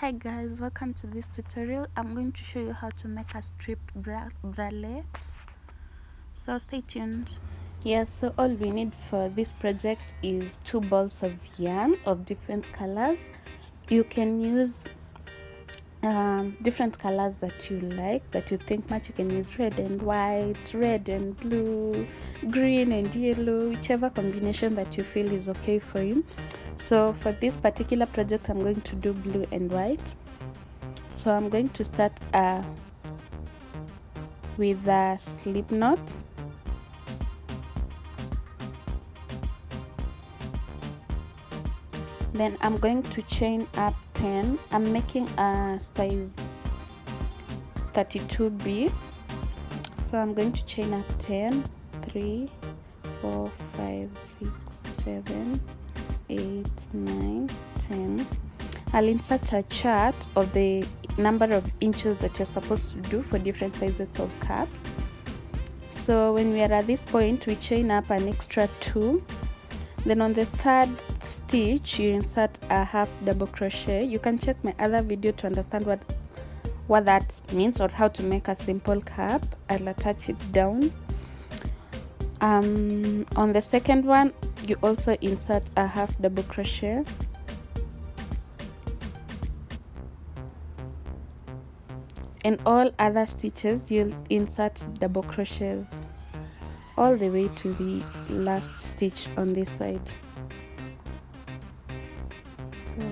Hi guys, welcome to this tutorial. I'm going to show you how to make a stripped bralette, so stay tuned. So all we need for this project is 2 balls of yarn of different colors. You can use different colors that you like, that you think much. You can use red and white, red and blue, green and yellow, whichever combination that you feel is okay for you. So for this particular project I'm going to do blue and white. So I'm going to start with a slip knot. Then I'm going to chain up 10. I'm making a size 32B. So I'm going to chain up 10, 3, 4, 5, 6, 7, 8, 9, 10. I'll insert a chart of the number of inches that you're supposed to do for different sizes of caps. So when we are at this point, we chain up an extra 2. Then on the third stitch, you insert a half double crochet. You can check my other video to understand what that means or how to make a simple cap. I'll attach it down. On the second one, you also insert a half double crochet. And all other stitches you'll insert double crochets all the way to the last stitch on this side. So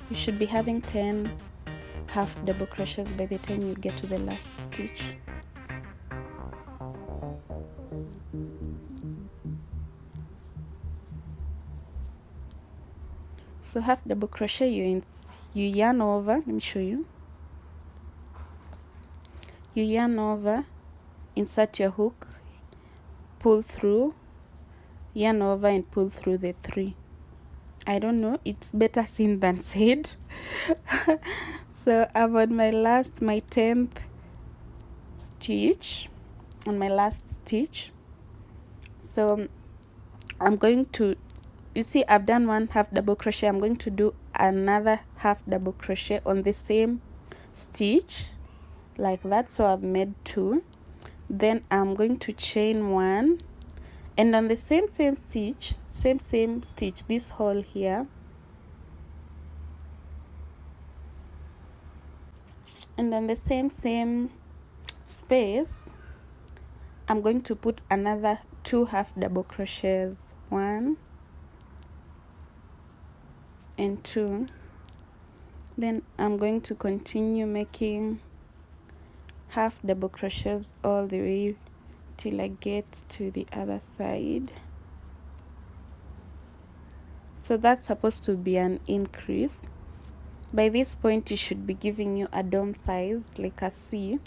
you should be having 10 half double crochets by the time you get to the last stitch. So half double crochet, you yarn over. Let me show you. You yarn over, insert your hook, pull through, yarn over and pull through the 3. I don't know, it's better seen than said. So I'm on my 10th stitch, on my last stitch. So I'm going to, you see I've done one half double crochet. I'm going to do another half double crochet on the same stitch like that. So I've made 2. Then I'm going to chain 1, and on the same stitch, this hole here, and on the same space I'm going to put another 2 half double crochets, 1 and 2. Then I'm going to continue making half double crochets all the way till I get to the other side. So that's supposed to be an increase. By this point it should be giving you a dome size, like a C.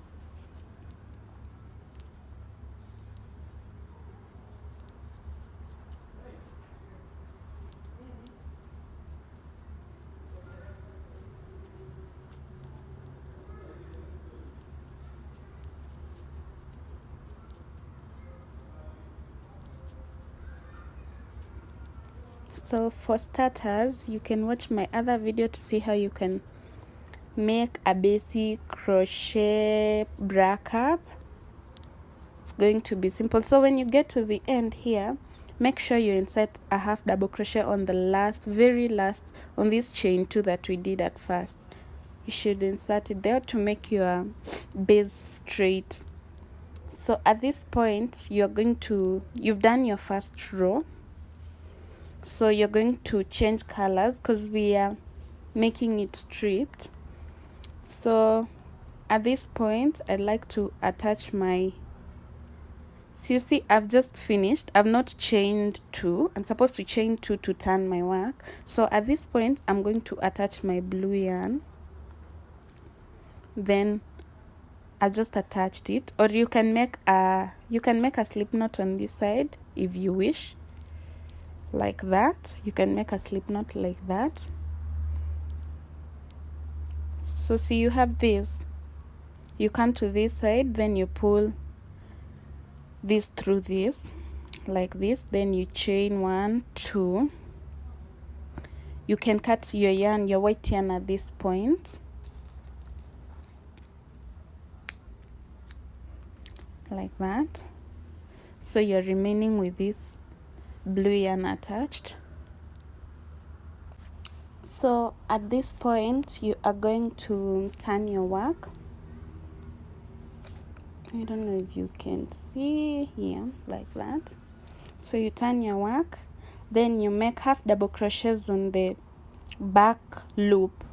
So for starters, you can watch my other video to see how you can make a basic crochet bra cap. It's going to be simple. So when you get to the end here, make sure you insert a half double crochet on the very last, on this chain 2 that we did at first. You should insert it there to make your base straight. So at this point, you've done your first row. So you're going to change colors because we are making it stripped. So at this point I'd like to attach my, so you see I've just finished. I've not chained 2. I'm supposed to chain 2 to turn my work. So at this point I'm going to attach my blue yarn. Then I just attached it, or you can make a slip knot on this side if you wish, like that. You can make a slip knot like that. So see, you have this, you come to this side, then you pull this through this like this, then you chain 1, 2, you can cut your yarn, your white yarn at this point, like that. So you're remaining with this blue yarn attached. So at this point you are going to turn your work. I don't know if you can see here, like that. So you turn your work, then you make half double crochets on the back loop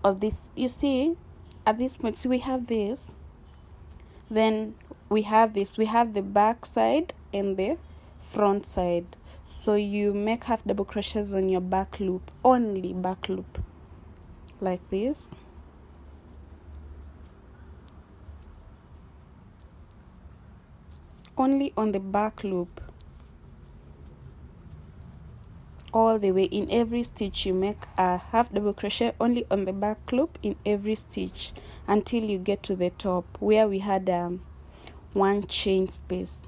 of this. You see, at this point, so we have this, then we have this, we have the back side and the front side. So you make half double crochets on your back loop, only back loop, like this. Only on the back loop, all the way. In every stitch you make a half double crochet only on the back loop in every stitch until you get to the top where we had one chain space.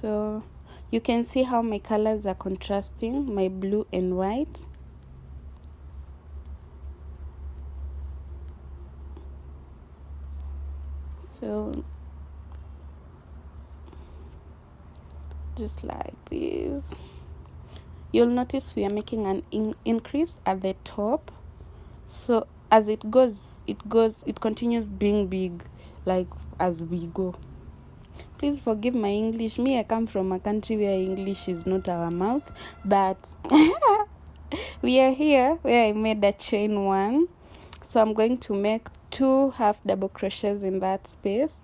So you can see how my colors are contrasting, my blue and white. So just like this, you'll notice we are making an increase at the top. So as it goes, it continues being big, like as we go. Please forgive my English. Me, I come from a country where English is not our mouth, but we are here where I made a chain one. So I'm going to make 2 half double crochets in that space,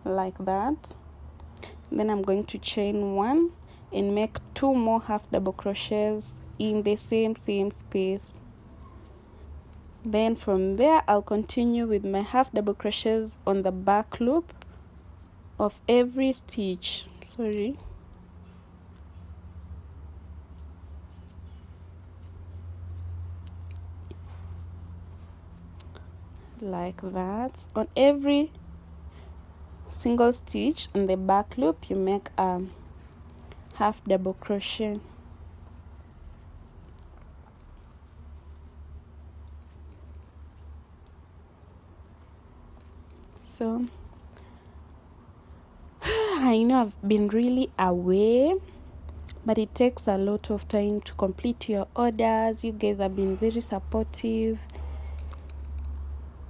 like that. Then I'm going to chain 1 and make 2 more half double crochets in the same space. Then from there I'll continue with my half double crochets on the back loop of every stitch. Like that. On every single stitch on the back loop you make a half double crochet. So I know I've been really away, but it takes a lot of time to complete your orders. You guys have been very supportive.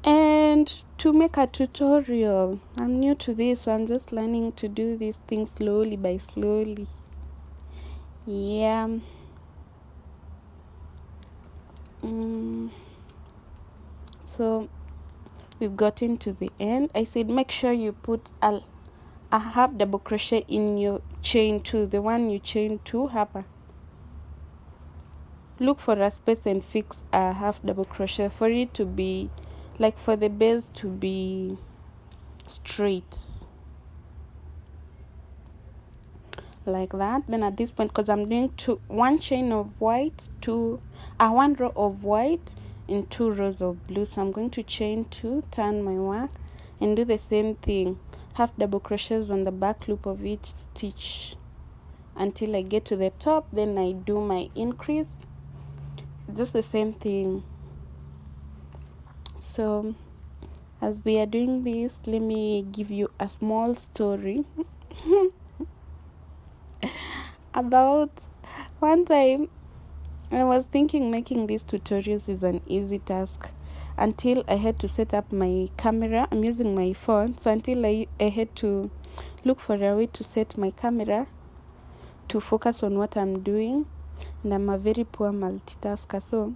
And to make a tutorial, I'm new to this, so I'm just learning to do these things slowly by slowly. Yeah. So we've gotten to the end. I said make sure you put a half double crochet in your chain 2, the one you chain 2 hapa. Look for a space and fix a half double crochet for it to be, like, for the base to be straight, like that. Then at this point, because I'm doing 1 chain of white, 1 row of white and 2 rows of blue, so I'm going to chain 2, turn my work and do the same thing, half double crochets on the back loop of each stitch until I get to the top. Then I do my increase, just the same thing. So as we are doing this, let me give you a small story about one time. I was thinking making these tutorials is an easy task until I had to set up my camera. I'm using my phone, so until I had to look for a way to set my camera to focus on what I'm doing, and I'm a very poor multitasker, so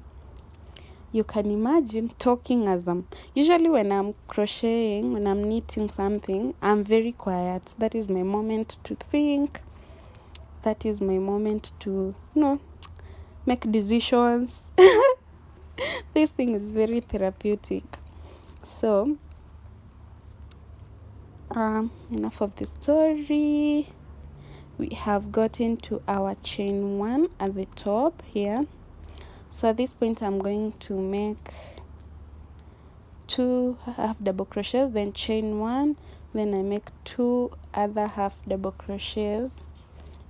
you can imagine talking as usually when I'm crocheting, when I'm knitting something, I'm very quiet. That is my moment to think. That is my moment to, make decisions. This thing is very therapeutic. So, enough of the story. We have gotten to our chain 1 at the top here. So at this point I'm going to make 2 half double crochets, then chain 1, then I make 2 other half double crochets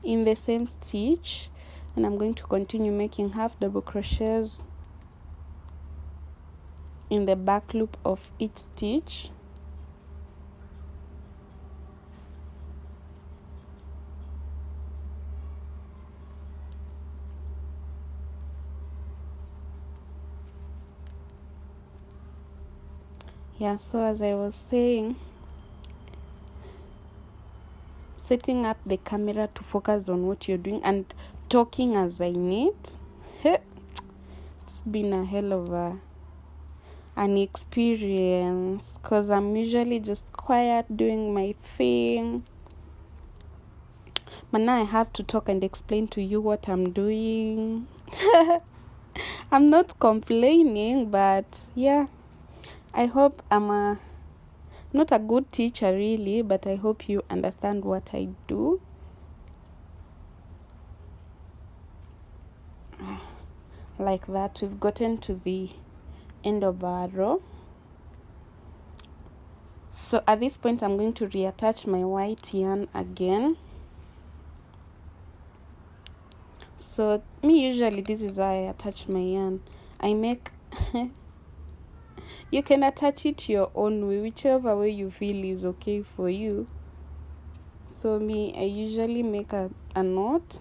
in the same stitch, and I'm going to continue making half double crochets in the back loop of each stitch. Yeah, so as I was saying, setting up the camera to focus on what you're doing and talking as I knit, it's been a hell of an experience, because I'm usually just quiet doing my thing, but now I have to talk and explain to you what I'm doing. I'm not complaining, but yeah, I hope I'm not a good teacher really, but I hope you understand what I do. Like that, we've gotten to the end of our row. So at this point, I'm going to reattach my white yarn again. So me, usually this is how I attach my yarn. I make you can attach it your own way, whichever way you feel is okay for you. So me, I usually make a knot,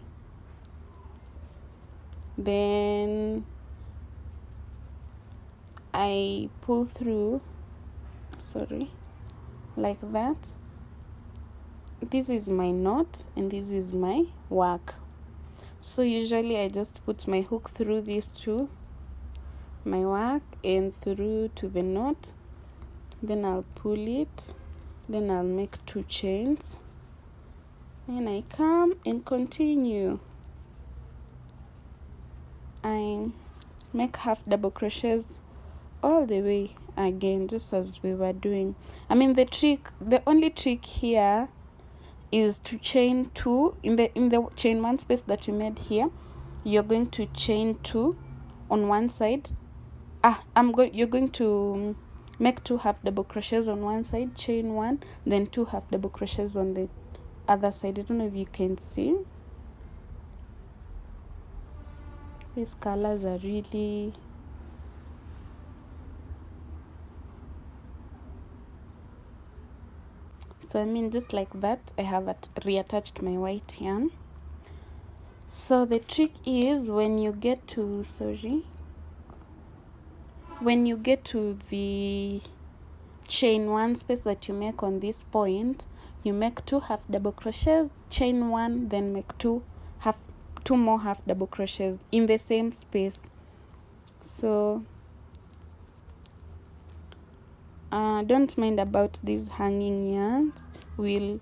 then I pull through, like that. This is my knot and this is my work. So usually I just put my hook through these two, my work, and through to the knot, then I'll pull it, then I'll make 2 chains, and I come and continue. I make half double crochets all the way again, just as we were doing. I mean, the only trick here is to chain 2 in the chain 1 space that we made here. You're going to chain 2 on one side. You're going to make 2 half double crochets on one side, chain 1, then 2 half double crochets on the other side. I don't know if you can see. These colors are really so, I mean, just like that, I have reattached my white yarn. So the trick is when you get to the chain 1 space that you make on this point, you make 2 half double crochets, chain 1, then make 2 more half double crochets in the same space. So don't mind about these hanging yarns, we'll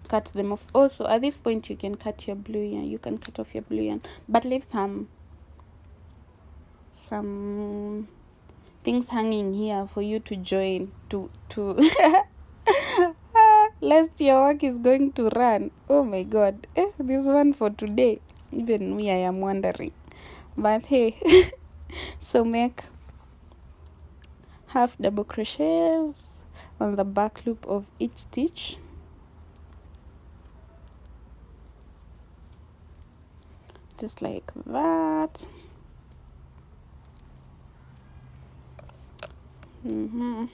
cut them off. Also, at this point, you can cut your blue yarn, you can cut off your blue yarn, but leave some things hanging here for you to join to lest your work is going to run. Oh my god, this one for today, even me, I am wondering, but hey. So make half double crochets on the back loop of each stitch, just like that. By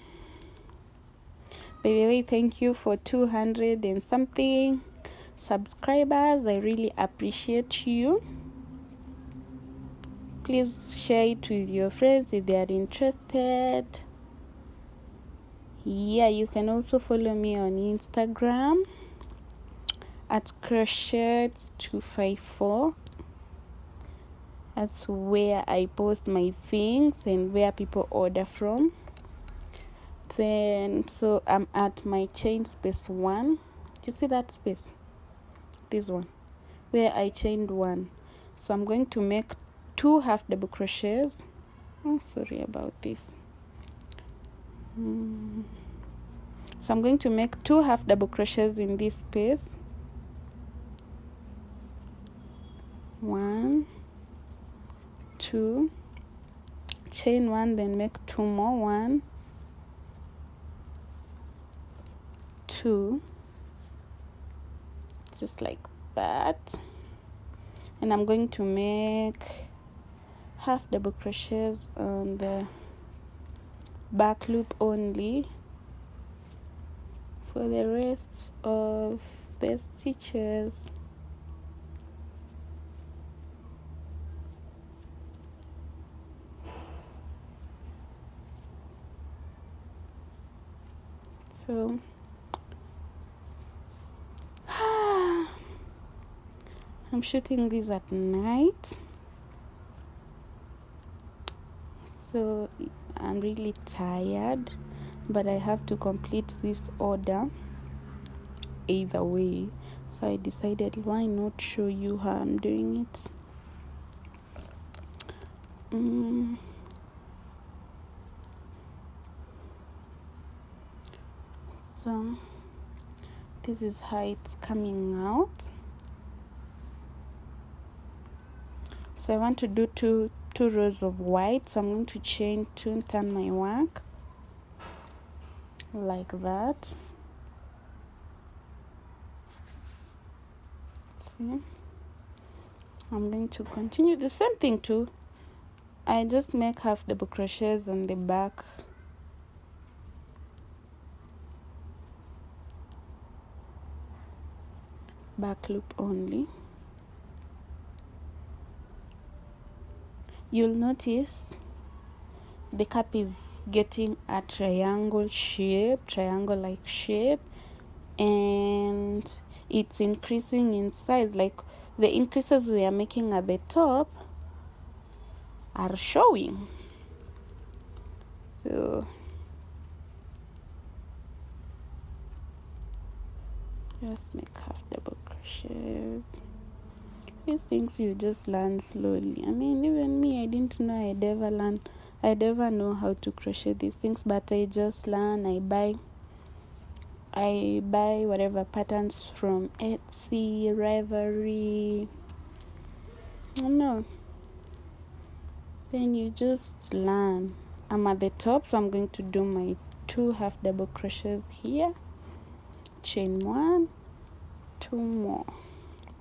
the way, thank you for 200 and something subscribers. I really appreciate you. Please share it with your friends if they are interested. Yeah, you can also follow me on Instagram at CROCHET254. That's where I post my things and where people order from. Then, so I'm at my chain space 1. You see that space? This one, where I chained 1. So I'm going to make 2 half double crochets. Oh, sorry about this. So I'm going to make 2 half double crochets in this space. 1, 2, chain 1, then make 2 more. 1, 2, just like that. and I'm going to make half double crochets on the back loop only for the rest of the stitches. So I'm shooting this at night, so I'm really tired, but I have to complete this order either way, so I decided why not show you how I'm doing it. So this is how it's coming out. So I want to do two rows of white, so I'm going to chain 2 and turn my work like that. See, I'm going to continue the same thing too. I just make half double crochets on the back loop only. You'll notice the cap is getting a triangle like shape, and it's increasing in size. Like the increases we are making at the top are showing. So just make half double crochets. These things you just learn slowly. I mean, even me, I didn't know I'd ever know how to crochet these things, but I just learn. I buy whatever patterns from Etsy, Ravelry. I know. Then you just learn. I'm at the top, so I'm going to do my 2 half double crochets here. Chain 1, 2 more,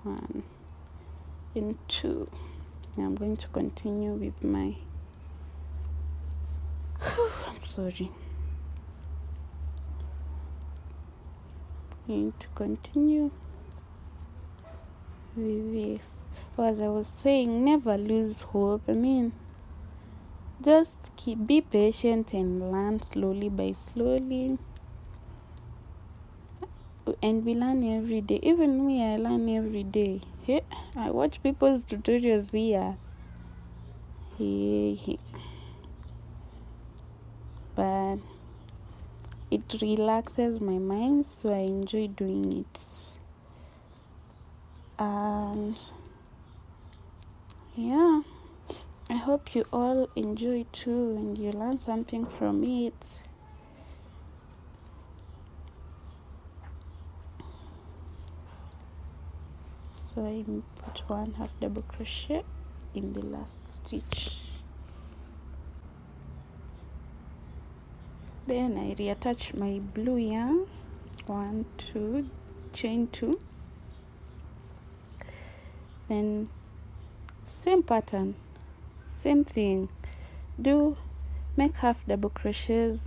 1 and 2. Now I'm going to continue with my I'm sorry. I'm going to continue with this. As I was saying, never lose hope. I mean, just be patient and learn slowly by slowly. And we learn every day. Even me, I learn every day. Hey, I watch people's tutorials here. But it relaxes my mind, so I enjoy doing it. And yeah, I hope you all enjoy too and you learn something from it. So I put 1 half double crochet in the last stitch. Then I reattach my blue yarn. 1, 2, chain 2. Then same pattern, same thing. Make half double crochets.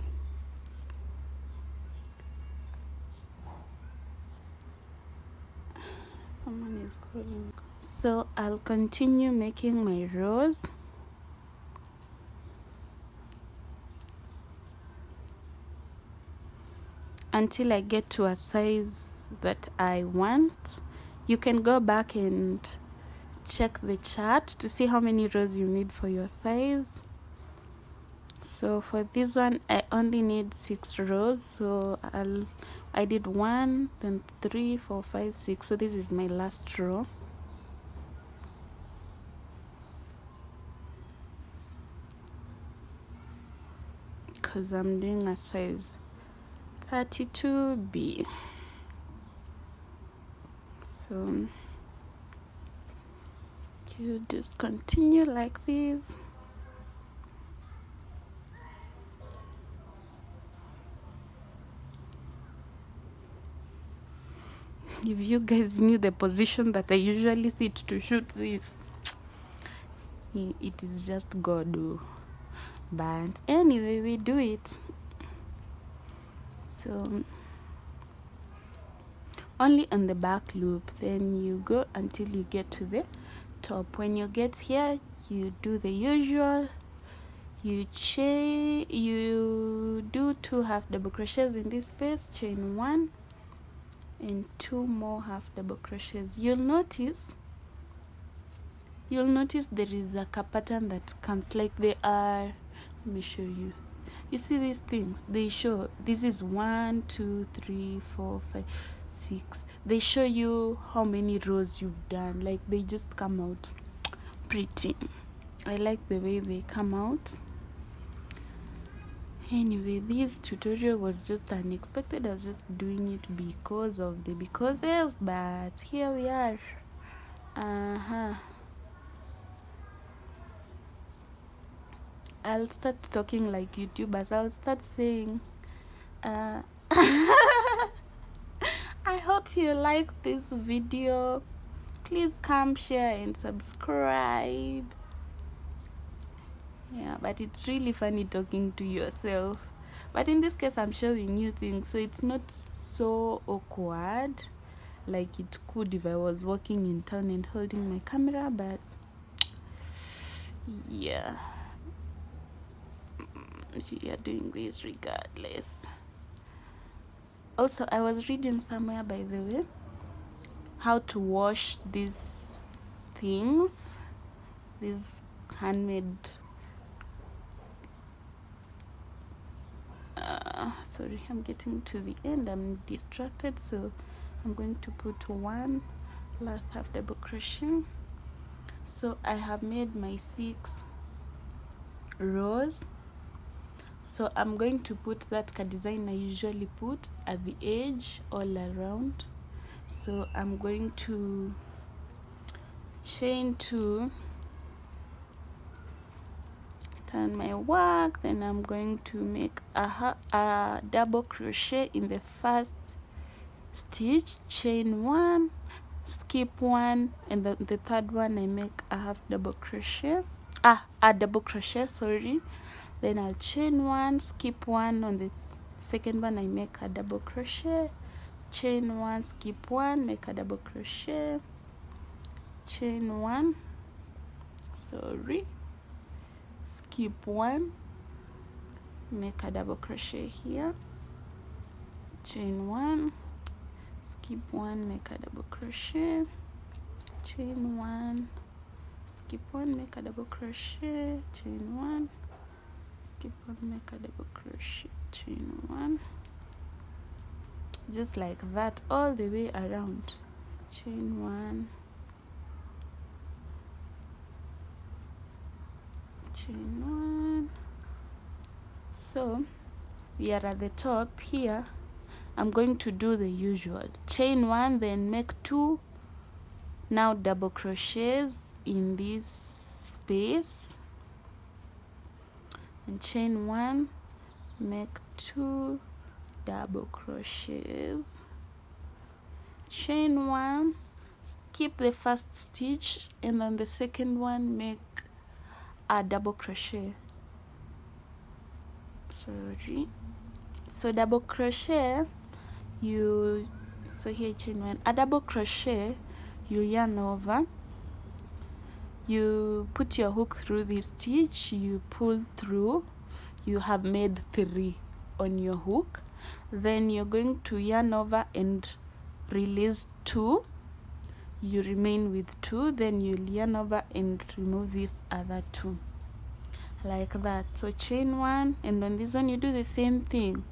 Someone is calling. So I'll continue making my rows until I get to a size that I want. You can go back and check the chart to see how many rows you need for your size. So for this one, I only need 6 rows. So I did 1, then 3, 4, 5, 6. So this is my last row. Because I'm doing a size 32B. So you just continue like this. If you guys knew the position that I usually sit to shoot this, it is just God. But anyway, we do it. So only on the back loop, then you go until you get to the top. When you get here, you do the usual. You do 2 half double crochets in this space, chain 1 and 2 more half double crochets. You'll notice there is a pattern that comes, like they are, let me show you. You see these things, they show this is 1 2 3 4 5 6. They show you how many rows you've done, like they just come out pretty. I like the way they come out. Anyway, this tutorial was just unexpected. I was just doing it because of the becauses, but here we are. I'll start talking like YouTubers. I'll start saying I hope you like this video. Please come, share and subscribe. Yeah, but it's really funny talking to yourself. But in this case, I'm showing you things, so it's not so awkward like it could if I was walking in town and holding my camera. But yeah, we are doing this regardless. Also, I was reading somewhere, by the way, how to wash these things, these handmade sorry, I'm getting to the end, I'm distracted, so I'm going to put 1 plus half double crochet. So I have made my 6 rows, so I'm going to put that design I usually put at the edge all around. So I'm going to chain 2, turn my work, then I'm going to make a double crochet in the first stitch, chain 1, skip 1, and then the third one I make a half double crochet, a double crochet, sorry. Then I'll chain 1, skip 1. On the second one I make a double crochet, chain 1, skip 1, make a double crochet, chain 1, sorry, skip 1, make a double crochet here, chain 1, skip 1, make a double crochet, chain 1, skip 1, make a double crochet, chain 1, skip 1, make a double crochet, chain 1, just like that all the way around. Chain 1, chain 1. So we are at the top here. I'm going to do the usual, chain 1, then make 2 now double crochets in this space, and chain 1, make 2 double crochets, chain 1, skip the first stitch, and then the second one make a double crochet, sorry. So double crochet, so here chain 1, a double crochet, you yarn over, you put your hook through this stitch, you pull through, you have made 3 on your hook, then you're going to yarn over and release 2, you remain with 2, then you'll yarn over and remove this other 2, like that. So chain 1, and on this one you do the same thing,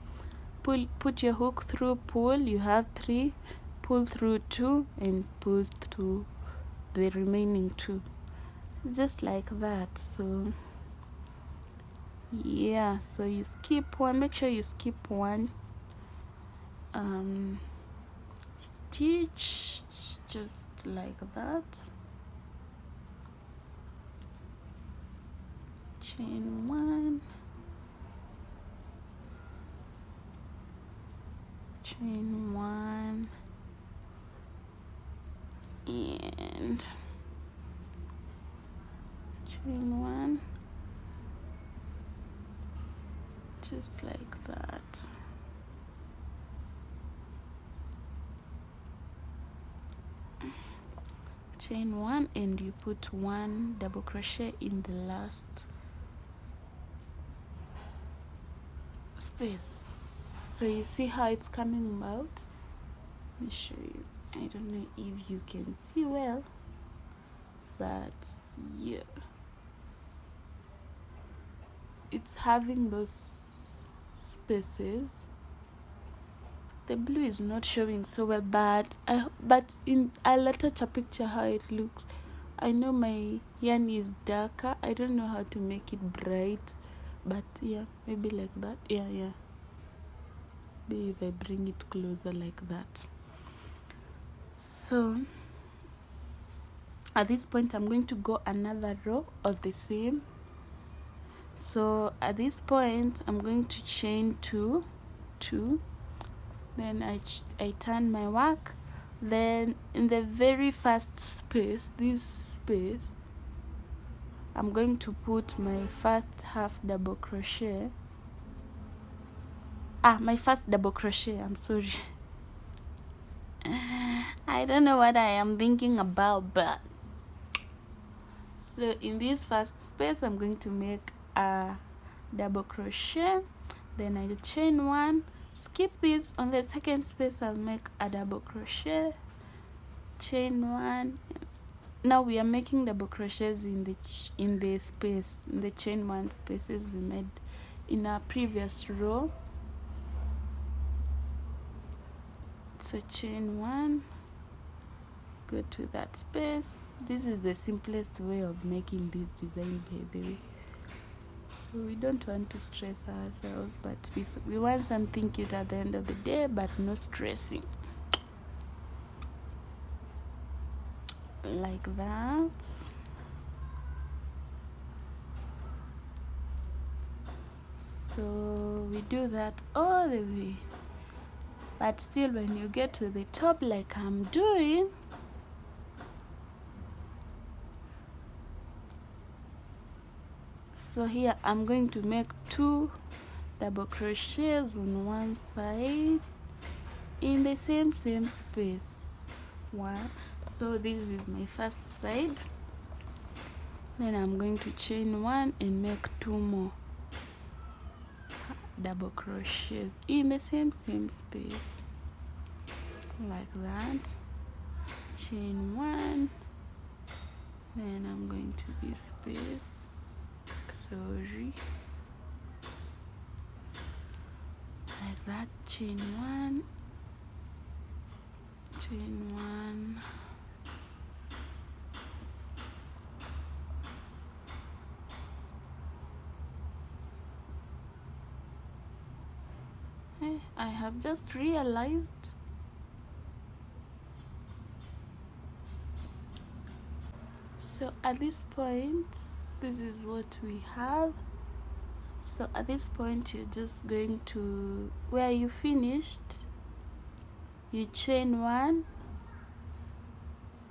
put your hook through, pull, you have 3, pull through 2 and pull through the remaining 2, just like that. So yeah, so you skip 1, make sure you skip 1 stitch, just like that, chain 1, chain 1, and chain 1, just like that. Chain 1 and you put 1 double crochet in the last space. So you see how it's coming out? Let me show you. I don't know if you can see well, but yeah, it's having those spaces. The blue is not showing so well, but I'll attach a picture how it looks. I know my yarn is darker. I don't know how to make it bright, but yeah, maybe like that. Yeah, maybe if I bring it closer like that. So at this point I'm going to go another row of the same. So at this point I'm going to chain 2, then I turn my work, then in the very first space, this space, I'm going to put my first half double crochet, my first double crochet, I'm sorry. I don't know what I am thinking about, but so in this first space I'm going to make a double crochet, then I'll chain 1, skip this. On the second space I'll make a double crochet, chain 1. Now we are making double crochets in the space, in the chain 1 spaces we made in our previous row. So chain 1, go to that space. This is the simplest way of making this design, by the way. We don't want to stress ourselves, but we want something cute at the end of the day, but no stressing. Like that. So we do that all the way, but still when you get to the top like I'm doing, so here I'm going to make 2 double crochets on one side in the same space. 1. So this is my first side, then I'm going to chain 1 and make 2 more double crochets in the same space, like that. Chain 1, then I'm going to this space, sorry, like that. Chain 1, chain 1, I have just realized so at this point this is what we have. So at this point you're just going to, where you finished, you chain 1.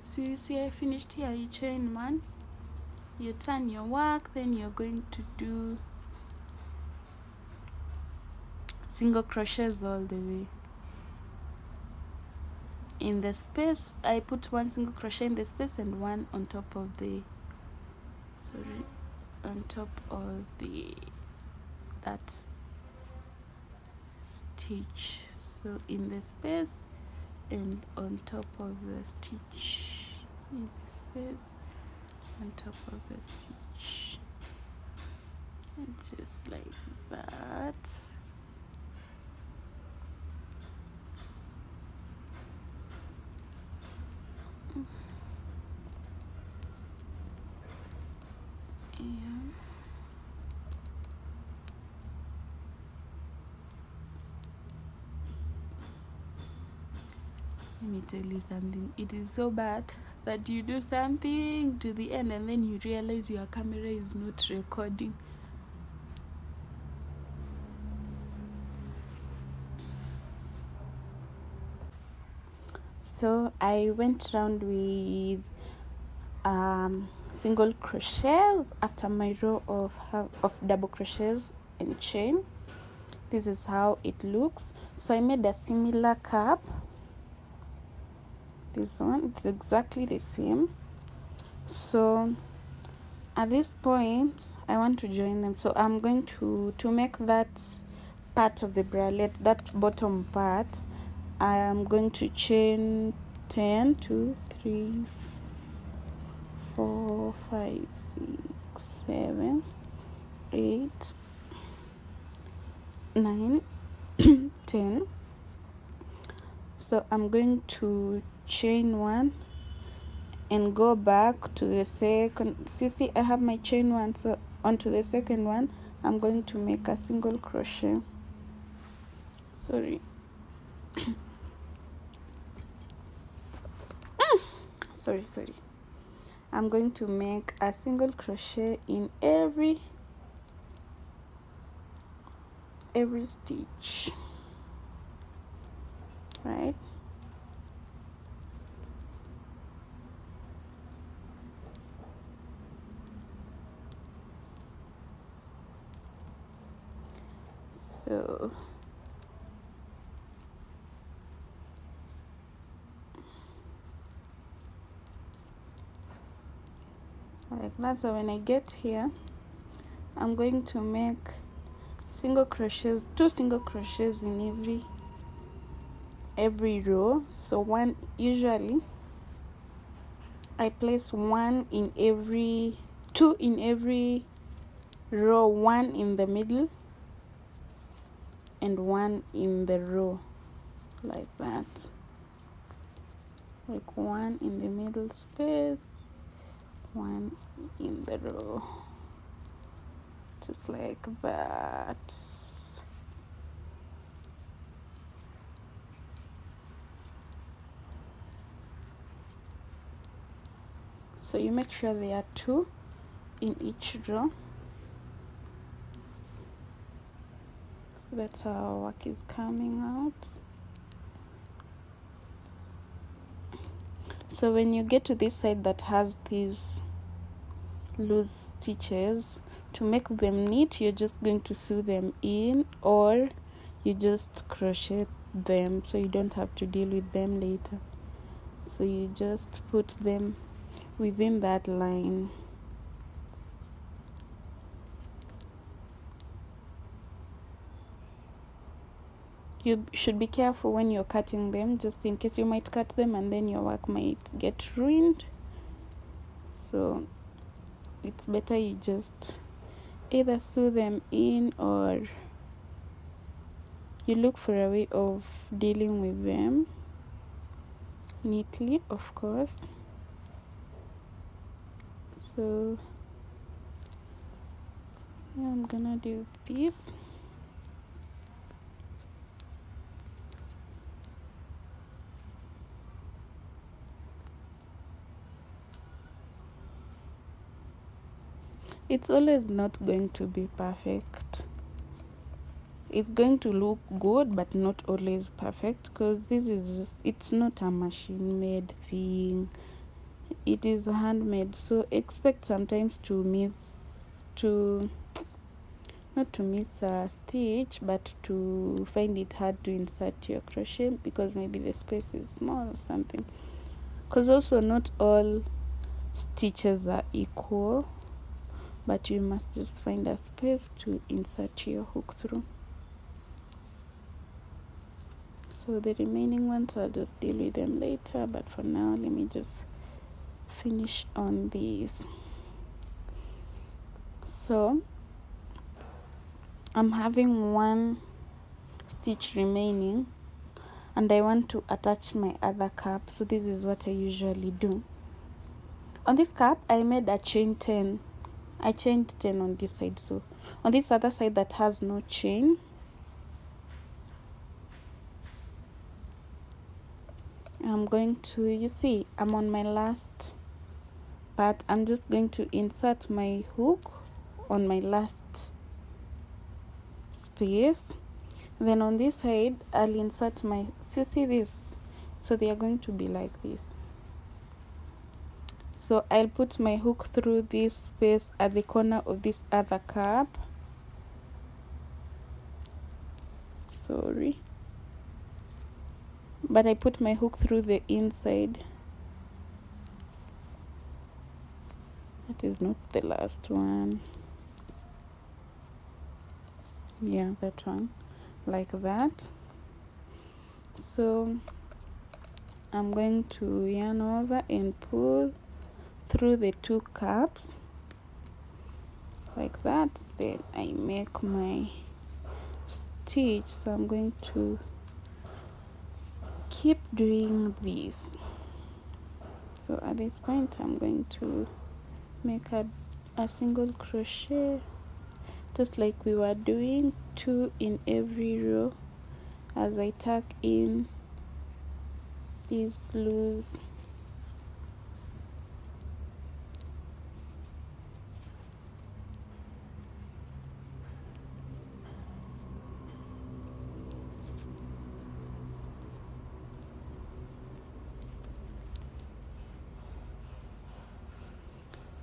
So you see I finished here, you chain 1, you turn your work, then you're going to do single crochets all the way in the space. I put 1 single crochet in the space and 1 on top of the, sorry, on top of the that stitch. So in the space and on top of the stitch, in the space on top of the stitch, and just like that. Let me tell you something, it is so bad that you do something to the end and then you realize your camera is not recording. So I went around with single crochets after my row of double crochets and chain. This is how it looks. So I made a similar cap. This one, it's exactly the same. So at this point I want to join them, so I'm going to make that part of the bralette, that bottom part. I am going to chain 10, 2, 3, 4, 5, 6, 7, 8, 9, 10. So I'm going to chain 1 and go back to the second. See, I have my chain 1, so onto the second one I'm going to make a single crochet. Sorry. sorry. I'm going to make a single crochet in every stitch, right? So like that. So when I get here, I'm going to make single crochets, 2 single crochets in every row. So one, usually I place 1 in every, 2 in every row, 1 in the middle and 1 in the row, like that. Like 1 in the middle space, 1 in the row, just like that. So you make sure there are 2 in each row. So that's how our work is coming out. So when you get to this side that has these loose stitches, to make them neat, you're just going to sew them in, or you just crochet them so you don't have to deal with them later. So you just put them within that line. You should be careful when you're cutting them, just in case you might cut them and then your work might get ruined. So it's better you just either sew them in, or you look for a way of dealing with them neatly, of course. So yeah, I'm gonna do this. It's always not going to be perfect. It's going to look good, but not always perfect, because it's not a machine made thing. It is handmade, so expect sometimes not to miss a stitch, but to find it hard to insert your crochet because maybe the space is small or something. Because also not all stitches are equal, but you must just find a space to insert your hook through. So the remaining ones I'll just deal with them later, but for now let me just finish on these. So I'm having 1 stitch remaining and I want to attach my other cap. So this is what I usually do. On this cap I made a chain 10. I chained 10 on this side. So on this other side that has no chain, I'm going to, you see, I'm on my last part. I'm just going to insert my hook on my last space. Then on this side I'll insert my, so you see this, so they are going to be like this. So I'll put my hook through this space at the corner of this other cap. Sorry, but I put my hook through the inside. That is not the last one. Yeah, that one, like that. So I'm going to yarn over and pull through the two caps like that. Then I make my stitch. So I'm going to keep doing this. So at this point I'm going to make a single crochet, just like we were doing, 2 in every row, as I tuck in these loose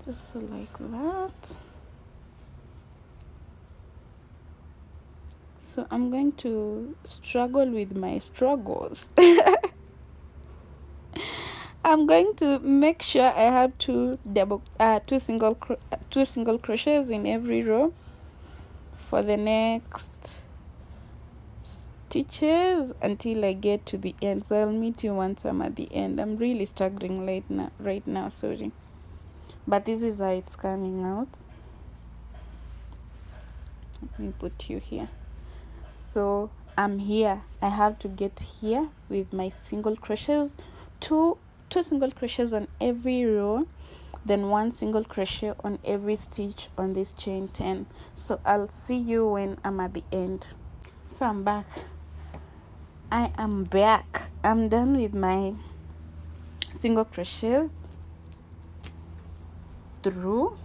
just like that. So I'm going to struggle with my struggles. I'm going to make sure I have two single crochets in every row for the next stitches until I get to the end. So I'll meet you once I'm at the end. I'm really struggling right now, sorry, but this is how it's coming out. Let me put you here. So I'm here, I have to get here with my single crochets, two single crochets on every row, then 1 single crochet on every stitch on this chain 10. So I'll see you when I'm at the end. So I'm back. I am back. I'm done with my single crochets through.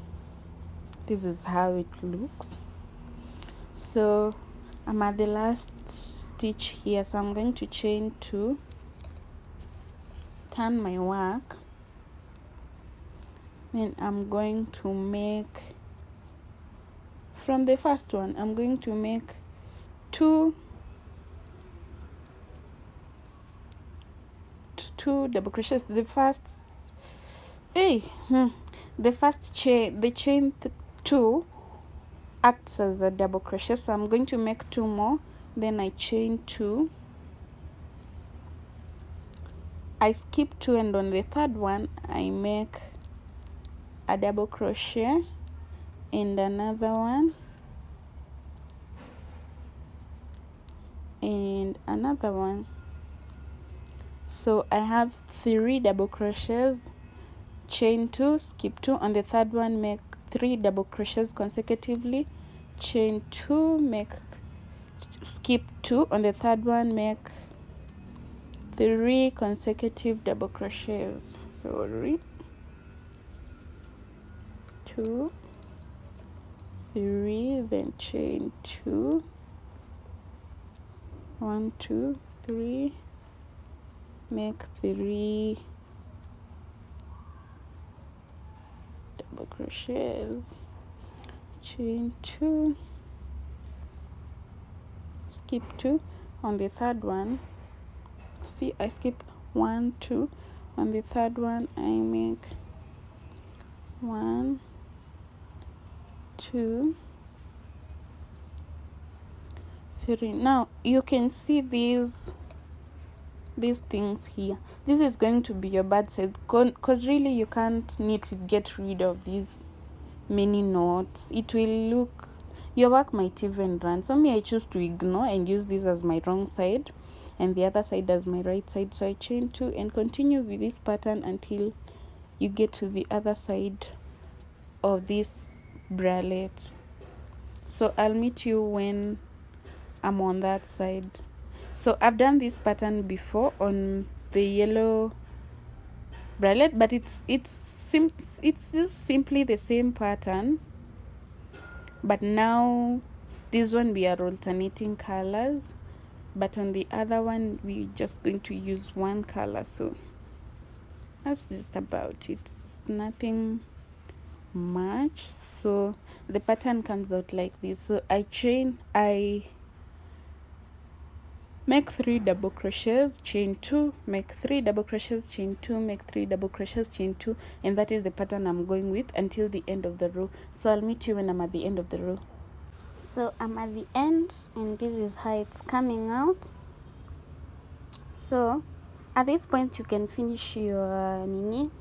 This is how it looks. So I'm at the last stitch here, so I'm going to chain 2, turn my work, then I'm going to make, from the first one I'm going to make 2 double crochets. The first chain, the chain 2 acts as a double crochet, so I'm going to make 2 more, then I chain 2, I skip 2, and on the third one I make a double crochet and another one and another one. So I have 3 double crochets, chain 2, skip 2, on the third one make 3 double crochets consecutively, chain 2, make skip 2, on the third one make 3 consecutive double crochets. Sorry, 2, 3, then chain 2, 1, 2, 3, make 3 double crochets, chain 2, skip 2, on the third one, see I skip 1, 2, on the third one I make 1, 2, 3. Now you can see these things here. This is going to be your bad side, because really you can't neatly get rid of these many knots. It will look, your work might even run. So me, I choose to ignore and use this as my wrong side and the other side as my right side. So I chain 2 and continue with this pattern until you get to the other side of this bralette. So I'll meet you when I'm on that side. So I've done this pattern before on the yellow bralette, but it's just simply the same pattern, but now this one we are alternating colors. but on the other one we're just going to use one color. So that's just about it, nothing much. So the pattern comes out like this. So I make 3 double crochets, chain 2, make 3 double crochets, chain 2, make 3 double crochets, chain 2, and that is the pattern I'm going with until the end of the row. So I'll meet you when I'm at the end of the row. So I'm at the end, and this is how it's coming out. So at this point you can finish your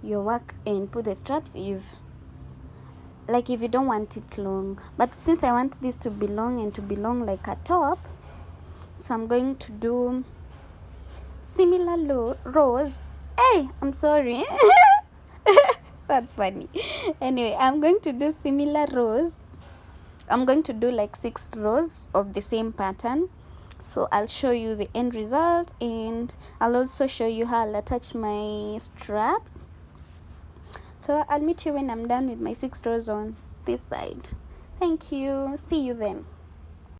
work and put the straps if you don't want it long. But since I want this to be long and to be long like a top, so I'm going to do similar rows. Hey, I'm sorry. That's funny. Anyway, I'm going to do similar rows. I'm going to do like 6 rows of the same pattern. So I'll show you the end result, and I'll also show you how I'll attach my straps. So I'll meet you when I'm done with my 6 rows on this side. Thank you. See you then.